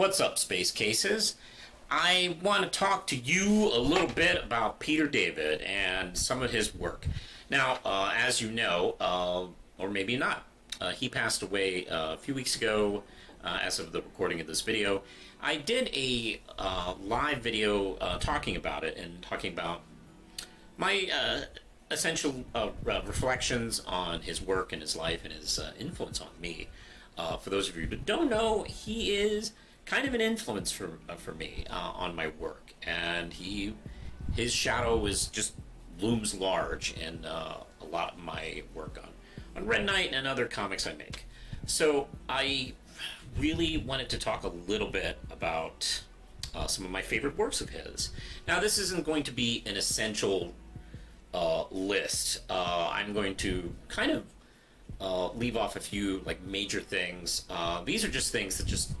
What's up, Space Cases? I want to talk to you a little bit about Peter David and some of his work. Now, as you know, or maybe not, he passed away a few weeks ago as of the recording of this video. I did a live video talking about it and talking about my essential reflections on his work and his life and his influence on me. For those of you who don't know, he is kind of an influence for me on my work, and his shadow is just looms large in a lot of my work on Red Knight and other comics I make. So I really wanted to talk a little bit about some of my favorite works of his. Now, this isn't going to be an essential list. I'm going to kind of leave off a few like major things. These are just things that just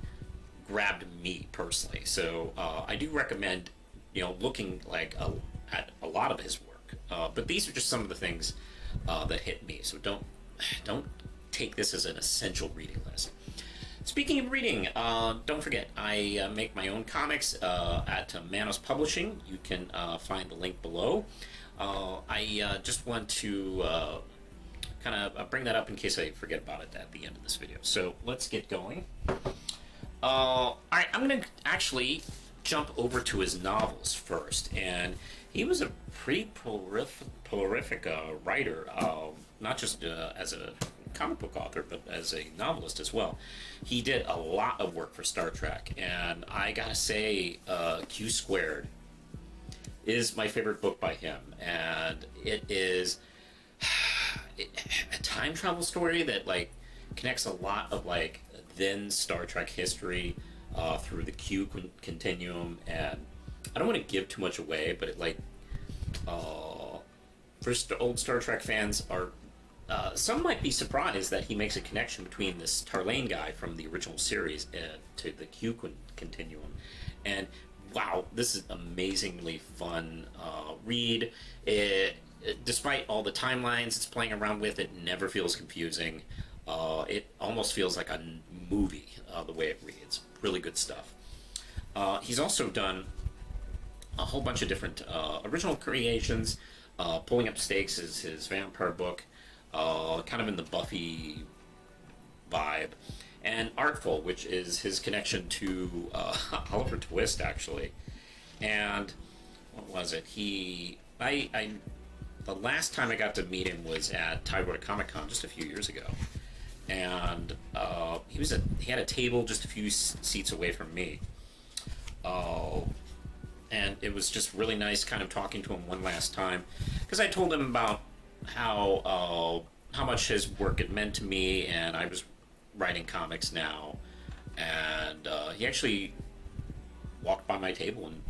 grabbed me personally. So I do recommend looking at a lot of his work. But these are just some of the things that hit me. So don't take this as an essential reading list. Speaking of reading, don't forget, I make my own comics at Manos Publishing. You can find the link below. I just want to kind of bring that up in case I forget about it at the end of this video. So let's get going. Alright, I'm going to actually jump over to his novels first. And he was a pretty prolific writer, not just as a comic book author, but as a novelist as well. He did a lot of work for Star Trek, and I gotta say, Q Squared is my favorite book by him, and it is a time travel story that connects a lot of then Star Trek history through the Q continuum. And I don't want to give too much away, but for old Star Trek fans, some might be surprised that he makes a connection between this Tarlane guy from the original series to the Q continuum. And wow, this is amazingly fun read. Despite all the timelines it's playing around with, it never feels confusing. It almost feels like a movie the way it reads. Really good stuff. He's also done a whole bunch of different original creations. Pulling Up Stakes is his vampire book, kind of in the Buffy vibe. And Artful, which is his connection to Oliver Twist, actually. And what was it? The last time I got to meet him was at Tidewater Comic Con just a few years ago. And he had a table just a few seats away from me. And it was just really nice kind of talking to him one last time, because I told him about how much his work had meant to me, and I was writing comics now. And he actually walked by my table and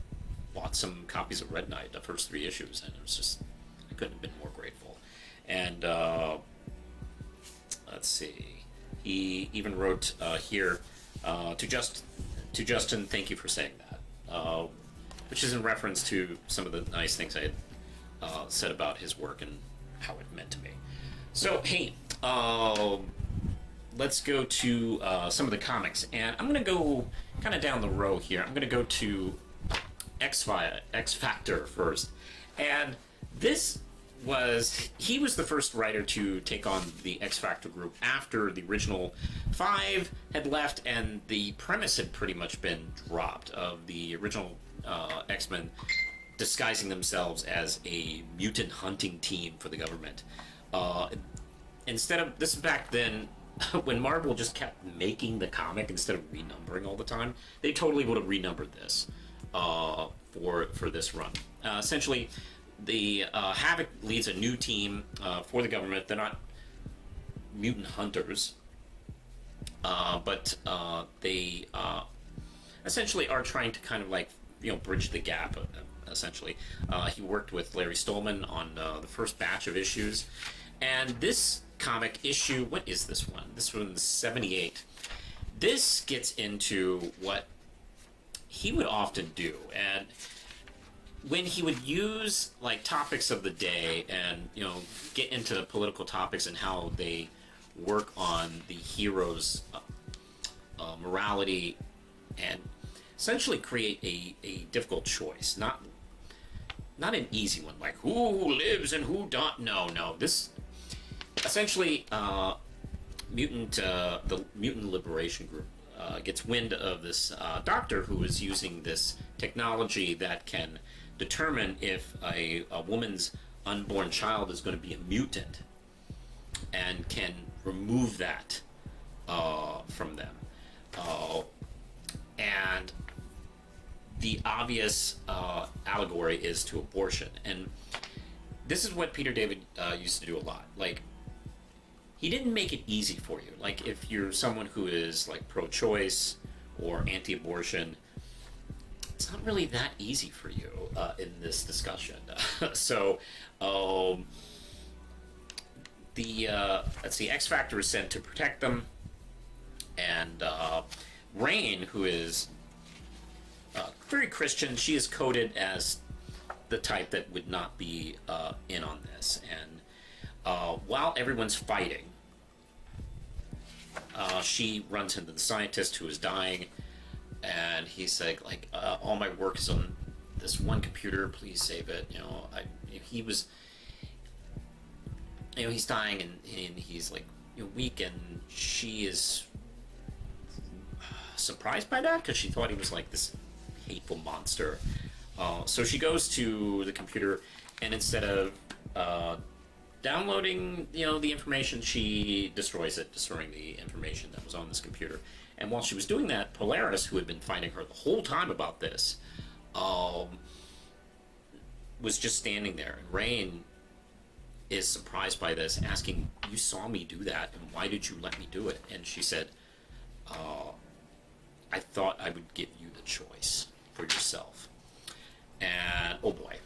bought some copies of Red Knight, the first 3 issues, and it was just, I couldn't have been more grateful. And let's see, he even wrote here to Justin, thank you for saying that, which is in reference to some of the nice things I had said about his work and how it meant to me. So hey, let's go to some of the comics, and I'm going to go kind of down the row here. I'm going to go to X Factor first, and he was the first writer to take on the X Factor group after the original 5 had left, and the premise had pretty much been dropped of the original X-Men disguising themselves as a mutant hunting team for the government. Instead of this, back then, when Marvel just kept making the comic instead of renumbering all the time, they totally would have renumbered this for this run. Essentially, the Havoc leads a new team for the government. They're not mutant hunters, but they essentially are trying to kind of bridge the gap. Essentially, he worked with Larry Stolman on the first batch of issues, and this comic issue, what is this one? This one's 78. This gets into what he would often do, and when he would use topics of the day and get into political topics and how they work on the heroes' morality and essentially create a difficult choice, not an easy one, like who lives and who don't. No. This essentially the Mutant Liberation Group gets wind of this doctor who is using this technology that can determine if a woman's unborn child is going to be a mutant, and can remove that from them. And the obvious allegory is to abortion. And this is what Peter David used to do a lot. Like, he didn't make it easy for you. Like, if you're someone who is like pro-choice or anti-abortion, it's not really that easy for you in this discussion. So, the X Factor is sent to protect them, and Rain, who is very Christian, she is coded as the type that would not be in on this. And while everyone's fighting, she runs into the scientist who is dying, and he's like, all my work is on this one computer. Please save it. He's dying, and he's like weak, and she is surprised by that because she thought he was like this hateful monster. So she goes to the computer, and instead of downloading the information, she destroys it, destroying the information that was on this computer. And while she was doing that, Polaris, who had been finding her the whole time about this, was just standing there. And Rain is surprised by this, asking, "You saw me do that, and why did you let me do it?" And she said, "I thought I would give you the choice for yourself." And oh boy,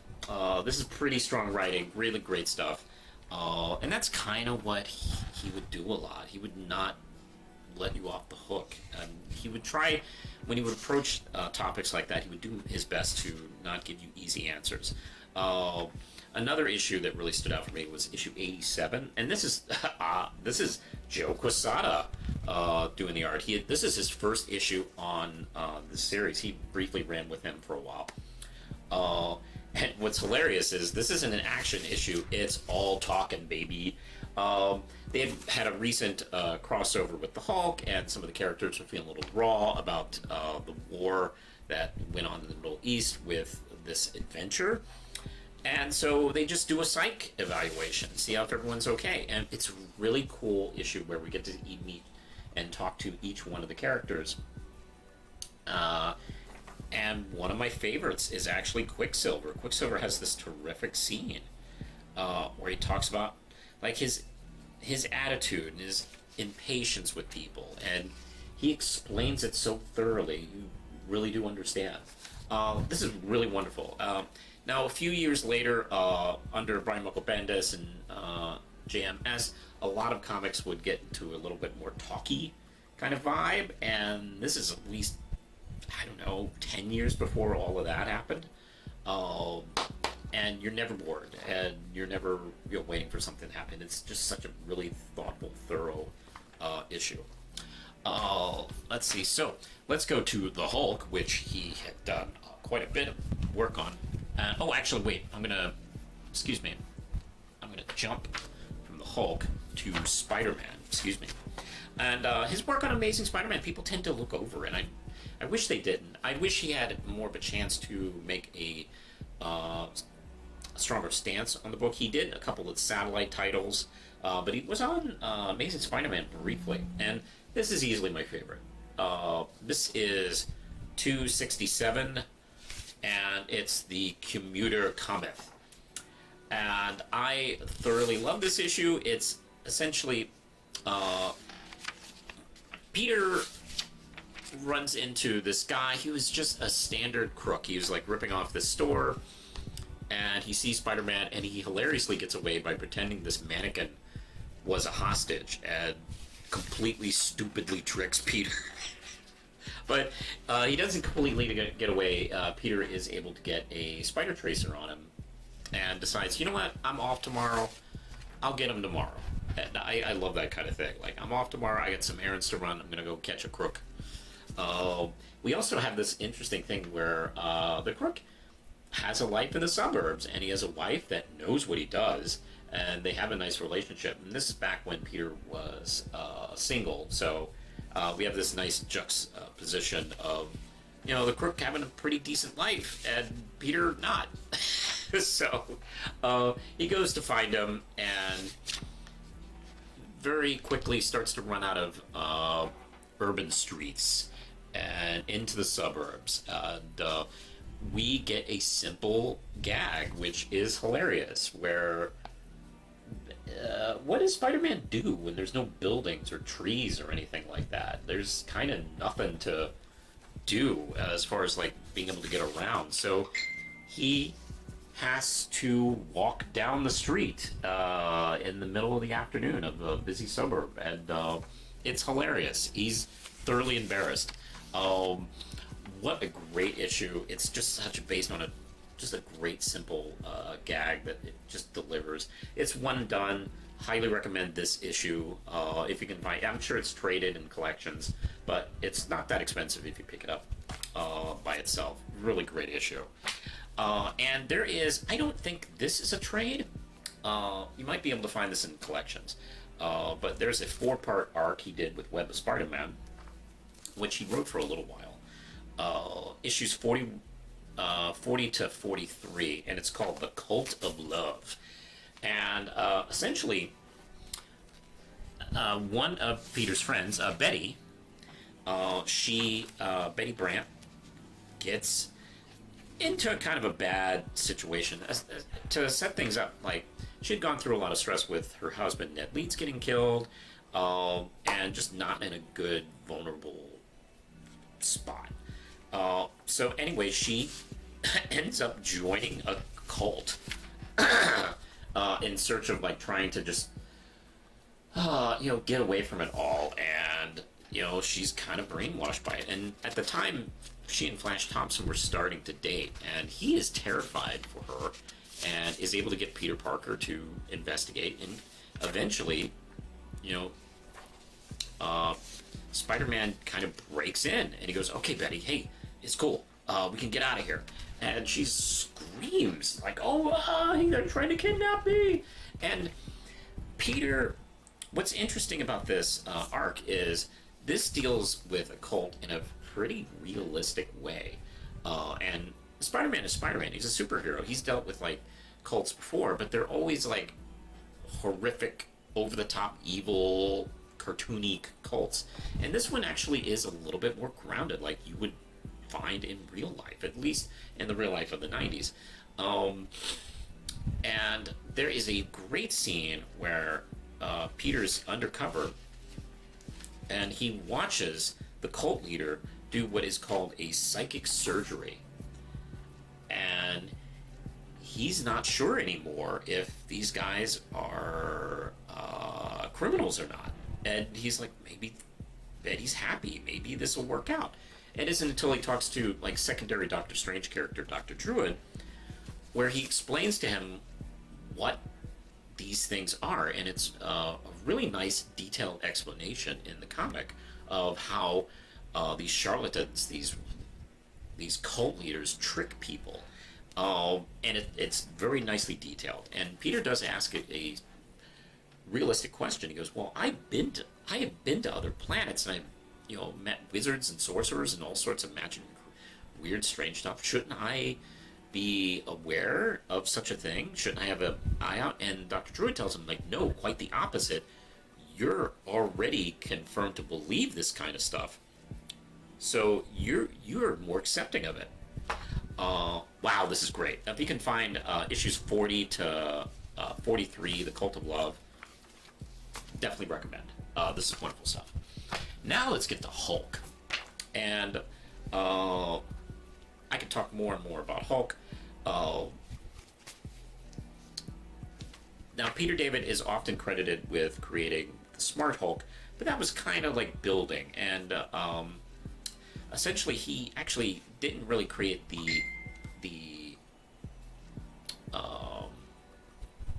this is pretty strong writing, really great stuff. And that's kind of what he would do a lot. He would not let you off the hook. He would try, when he would approach topics like that, he would do his best to not give you easy answers. Another issue that really stood out for me was issue 87, and this is Joe Quesada doing the art. This is his first issue on the series. He briefly ran with him for a while. And what's hilarious is this isn't an action issue, it's all talking, baby. They've had a recent crossover with the Hulk, and some of the characters are feeling a little raw about the war that went on in the Middle East with this adventure. And so they just do a psych evaluation, see if everyone's okay. And it's a really cool issue where we get to meet and talk to each one of the characters. And one of my favorites is actually Quicksilver. Quicksilver has this terrific scene where he talks about like his attitude and his impatience with people, and he explains it so thoroughly you really do understand. This is really wonderful. Now, a few years later, under Brian Michael Bendis and JMS, a lot of comics would get into a little bit more talky kind of vibe, and this is at least, I don't know, 10 years before all of that happened. And you're never bored, and you're never waiting for something to happen. It's just such a really thoughtful, thorough issue. Let's see. So let's go to the Hulk, which he had done quite a bit of work on. Actually, wait. Excuse me. I'm gonna jump from the Hulk to Spider-Man. Excuse me. And his work on Amazing Spider-Man, people tend to look over, and I wish they didn't. I wish he had more of a chance to make a stronger stance on the book. He did a couple of satellite titles, but he was on Amazing Spider-Man briefly, and this is easily my favorite. This is 267, and it's the Commuter Cometh. And I thoroughly love this issue. It's essentially Peter runs into this guy. He was just a standard crook. He was like ripping off this store, and he sees Spider-Man, and he hilariously gets away by pretending this mannequin was a hostage and completely stupidly tricks Peter. But he doesn't completely get away. Peter is able to get a spider tracer on him and decides, you know what, I'm off tomorrow. I'll get him tomorrow. And I love that kind of thing. Like, I'm off tomorrow. I got some errands to run. I'm going to go catch a crook. Uh, we also have this interesting thing where the Crook has a life in the suburbs, and he has a wife that knows what he does, and they have a nice relationship. And this is back when Peter was single, so we have this nice juxtaposition of, the Crook having a pretty decent life, and Peter not. So he goes to find him, and very quickly starts to run out of urban streets and into the suburbs. And we get a simple gag, which is hilarious, where what does Spider-Man do when there's no buildings or trees or anything like that? There's kind of nothing to do as far as like being able to get around. So he has to walk down the street in the middle of the afternoon of a busy suburb, and it's hilarious. He's thoroughly embarrassed. What a great issue! It's just based on just a great simple gag that it just delivers. It's one and done. Highly recommend this issue if you can find. I'm sure it's traded in collections, but it's not that expensive if you pick it up by itself. Really great issue. And there is, I don't think this is a trade. You might be able to find this in collections. But there's a 4-part arc he did with Web of Spider-Man, which he wrote for a little while. Issues 40 to 43, and it's called The Cult of Love. And essentially, one of Peter's friends, Betty, Betty Brant, gets into a kind of a bad situation. To set things up, like, she had gone through a lot of stress with her husband, Ned Leeds, getting killed, and just not in a good, vulnerable spot. So anyway, she ends up joining a cult in search of, like, trying to just, get away from it all. And, she's kind of brainwashed by it. And at the time, she and Flash Thompson were starting to date, and he is terrified for her and is able to get Peter Parker to investigate. And eventually, Spider-Man kind of breaks in, and he goes, "Okay, Betty, hey, it's cool. We can get out of here." And she screams, like, "Oh, they're trying to kidnap me!" And Peter, what's interesting about this arc is this deals with a cult in a pretty realistic way. And Spider-Man is Spider-Man. He's a superhero. He's dealt with, like, cults before, but they're always, like, horrific, over-the-top, evil, cartoony cults. And this one actually is a little bit more grounded, like you would find in real life, at least in the real life of the 90s. And there is a great scene where Peter's undercover, and he watches the cult leader do what is called a psychic surgery. And he's not sure anymore if these guys are criminals or not. And he's like, maybe Betty's happy. Maybe this will work out. It isn't until he talks to, like, secondary Doctor Strange character, Dr. Druid, where he explains to him what these things are. And it's a really nice, detailed explanation in the comic of how these charlatans, these cult leaders, trick people. And it's very nicely detailed. And Peter does ask a realistic question. He goes, "Well, I have been to other planets, and I've met wizards and sorcerers and all sorts of magic, weird, strange stuff. Shouldn't I be aware of such a thing? Shouldn't I have an eye out?" And Dr. Druid tells him, like, "No, quite the opposite. You're already confirmed to believe this kind of stuff, so you're more accepting of it." Wow, this is great. If you can find issues 40 to 43, The Cult of Love, definitely recommend. This is wonderful stuff. Now let's get to Hulk. And I can talk more and more about Hulk. Now, Peter David is often credited with creating the Smart Hulk, but that was kind of like building. And essentially, he actually didn't really create the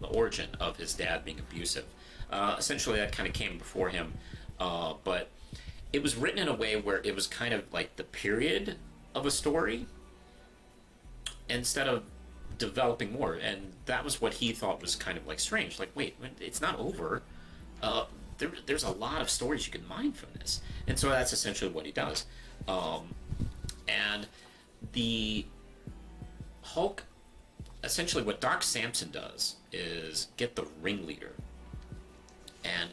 origin of his dad being abusive. Essentially, that kind of came before him, but it was written in a way where it was kind of like the period of a story instead of developing more. And that was what he thought was kind of like strange. Like, wait, it's not over. There's a lot of stories you can mine from this. And so that's essentially what he does. And the Hulk, essentially what Doc Samson does is get the ringleader. And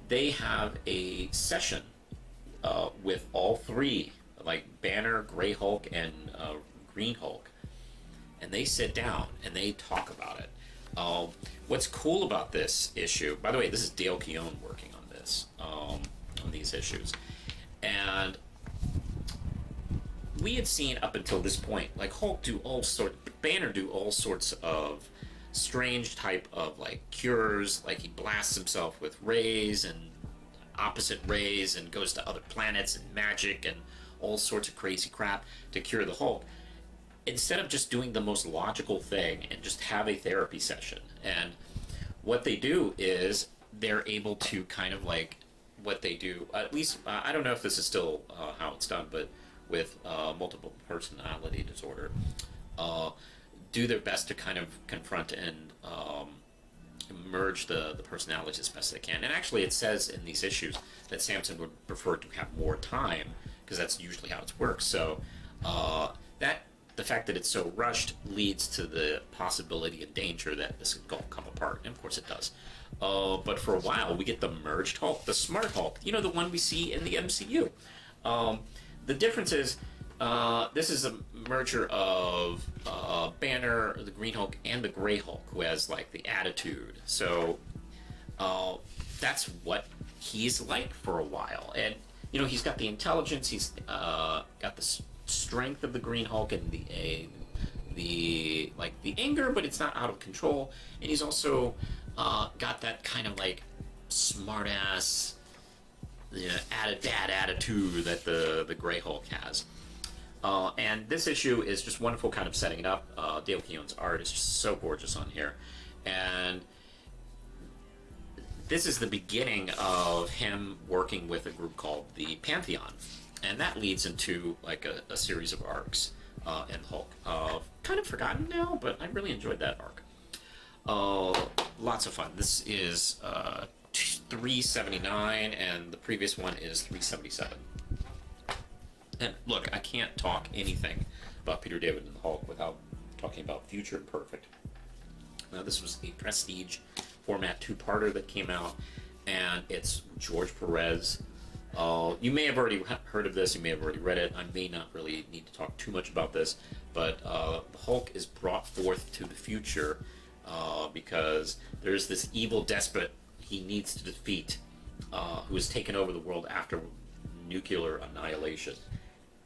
they have a session with all three, like Banner, Grey Hulk, and Green Hulk. And they sit down and they talk about it. What's cool about this issue, by the way, this is Dale Keown working on this, on these issues. And we had seen up until this point, like Hulk do all sorts, Banner do all sorts of strange type of like cures, like he blasts himself with rays and opposite rays and goes to other planets and magic and all sorts of crazy crap to cure the Hulk, instead of just doing the most logical thing and just have a therapy session. And what they do is they're able to kind of like, what they do, at least I don't know if this is still how it's done, but with multiple personality disorder, do their best to kind of confront and merge the personalities as best they can. And actually it says in these issues that Samson would prefer to have more time, because that's usually how it works. So that the fact that it's so rushed leads to the possibility and danger that this could all come apart, and of course it does. But for a while we get the merged Hulk, the smart Hulk, you know, the one we see in the MCU. The difference is this is a merger of Banner, the Green Hulk, and the Grey Hulk, who has like the attitude. So that's what he's like for a while. And you know, he's got the intelligence, he's got the strength of the Green Hulk, and the like the anger, but it's not out of control. And he's also got that kind of like smart ass, dad attitude that the Grey Hulk has. And this issue is just wonderful, kind of setting it up. Dale Keown's art is just so gorgeous on here. And this is the beginning of him working with a group called the Pantheon. And that leads into like a series of arcs in Hulk. Kind of forgotten now, but I really enjoyed that arc. Lots of fun. This is 379, and the previous one is 377. And look, I can't talk anything about Peter David and the Hulk without talking about Future Imperfect. Now, this was a Prestige format two-parter that came out, and it's George Perez. You may have already heard of this, you may have already read it. I may not really need to talk too much about this, but the Hulk is brought forth to the future because there's this evil despot he needs to defeat who has taken over the world after nuclear annihilation.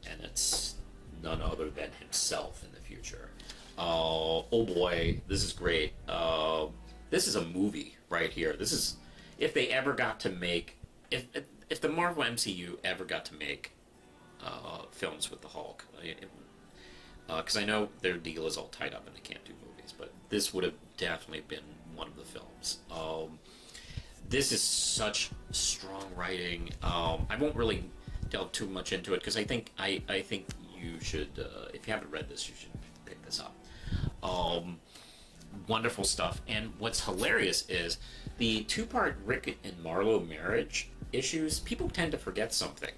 And it's none other than himself in the future. Oh boy, this is great. This is a movie right here. This is, if they ever got to make, if the Marvel MCU ever got to make films with the Hulk, because I know their deal is all tied up and they can't do movies, but this would have definitely been one of the films. This is such strong writing. I won't really delve too much into it because I think you should, if you haven't read this, you should pick this up. Wonderful stuff. And what's hilarious is the two-part Rick and Marlo marriage issues. People tend to forget something.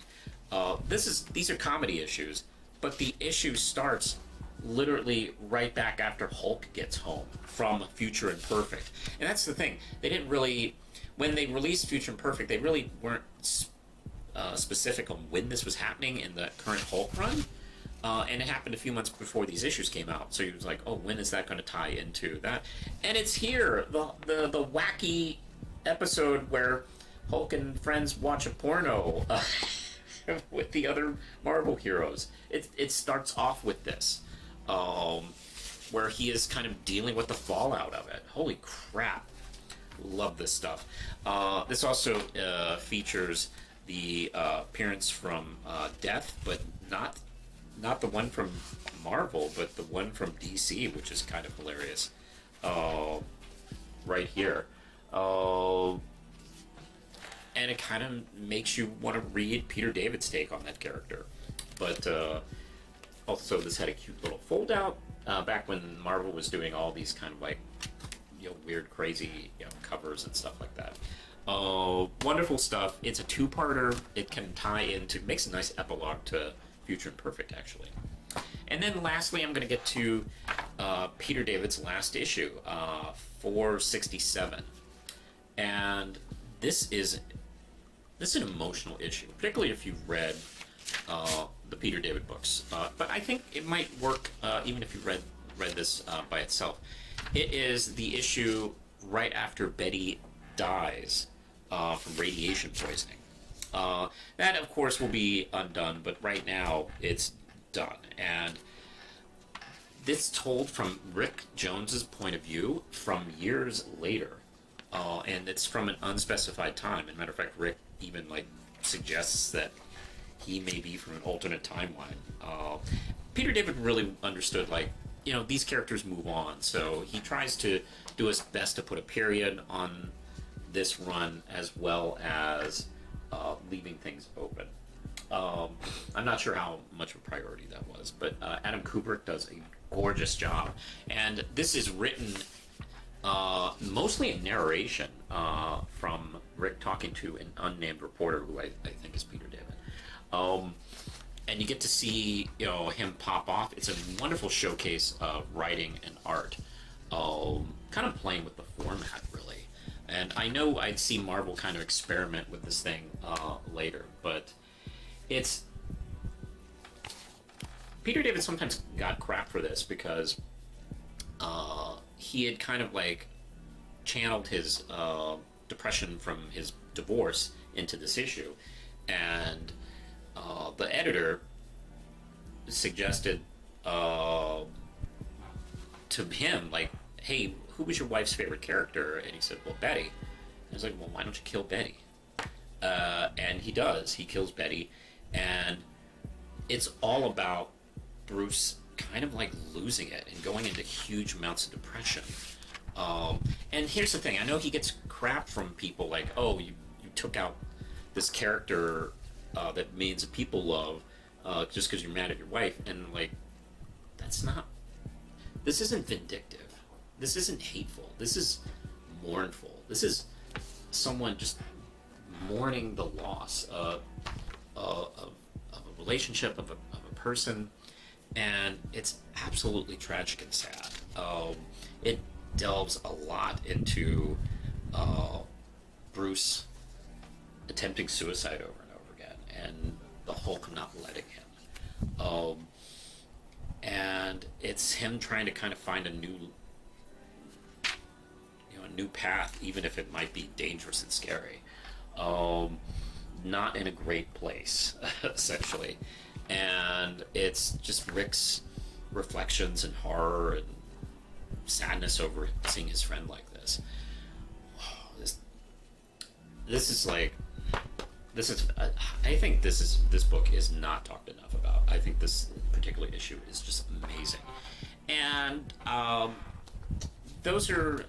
These are comedy issues, but the issue starts literally right back after Hulk gets home from Future Imperfect. And that's the thing. They didn't really, when they released Future Imperfect, they really weren't specific on when this was happening in the current Hulk run. And it happened a few months before these issues came out. So he was like, oh, when is that going to tie into that? And it's here, the wacky episode where Hulk and friends watch a porno with the other Marvel heroes. It starts off with this, where he is kind of dealing with the fallout of it. Holy crap. Love this stuff. This also features the appearance from Death, but not the one from Marvel, but the one from DC, which is kind of hilarious. Right here. and it kind of makes you want to read Peter David's take on that character. But also, this had a cute little fold out back when Marvel was doing all these kind of like, weird, crazy, covers and stuff like that. Wonderful stuff. It's a two-parter. It can tie into, makes a nice epilogue to Future Imperfect, actually. And then lastly, I'm going to get to Peter David's last issue, 467. And this is an emotional issue, particularly if you've read the Peter David books. But I think it might work even if you read this by itself. It is the issue right after Betty dies from radiation poisoning. That, of course, will be undone, but right now it's done. And this told from Rick Jones's point of view from years later. And it's from an unspecified time. As a matter of fact, Rick even suggests that he may be from an alternate timeline. Peter David really understood these characters move on, so he tries to do his best to put a period on this run as well as leaving things open. I'm not sure how much of a priority that was, but Adam Kubrick does a gorgeous job, and this is written mostly in narration from Rick talking to an unnamed reporter who I think is Peter David. And you get to see him pop off. It's a wonderful showcase of writing and art, kind of playing with the format really. And I know I'd see Marvel kind of experiment with this thing later, but it's Peter David sometimes got crap for this because he had kind of channeled his depression from his divorce into this issue, and the editor suggested to him, hey, who was your wife's favorite character? And he said, well, Betty. And I was like, well, why don't you kill Betty? And he does. He kills Betty, and it's all about Bruce kind of losing it and going into huge amounts of depression. And here's the thing. I know he gets crap from people oh, you took out this character that millions of people love just because you're mad at your wife. And that's not, this isn't vindictive. This isn't hateful. This is mournful. This is someone just mourning the loss of a relationship, of a person. And it's absolutely tragic and sad. It delves a lot into Bruce attempting suicide over and over again, and the Hulk not letting him. And it's him trying to kind of find a new path, even if it might be dangerous and scary. Not in a great place, essentially. And it's just Rick's reflections and horror and sadness over seeing his friend like this. I think this book is not talked enough about. I think this particular issue is just amazing. And those are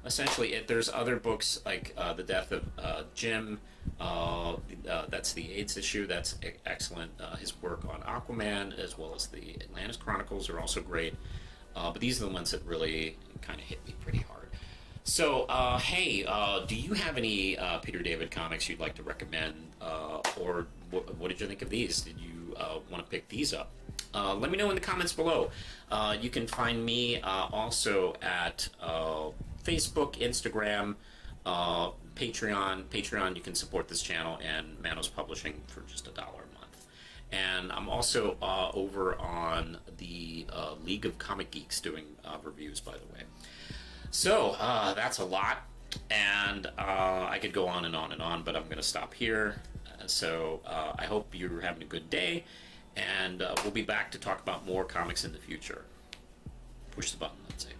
essentially it. There's other books The Death of Jim. That's the AIDS issue. That's excellent. His work on Aquaman, as well as the Atlantis Chronicles, are also great. But these are the ones that really kind of hit me pretty hard. So, hey, do you have any Peter David comics you'd like to recommend? Or what did you think of these? Did you want to pick these up? Let me know in the comments below. You can find me also at Facebook, Instagram, Patreon. You can support this channel and Manos Publishing for just $1 a month. And I'm also over on the League of Comic Geeks doing reviews, by the way. So that's a lot, and I could go on and on and on, but I'm going to stop here. So I hope you're having a good day, and we'll be back to talk about more comics in the future. Push the button, let's say.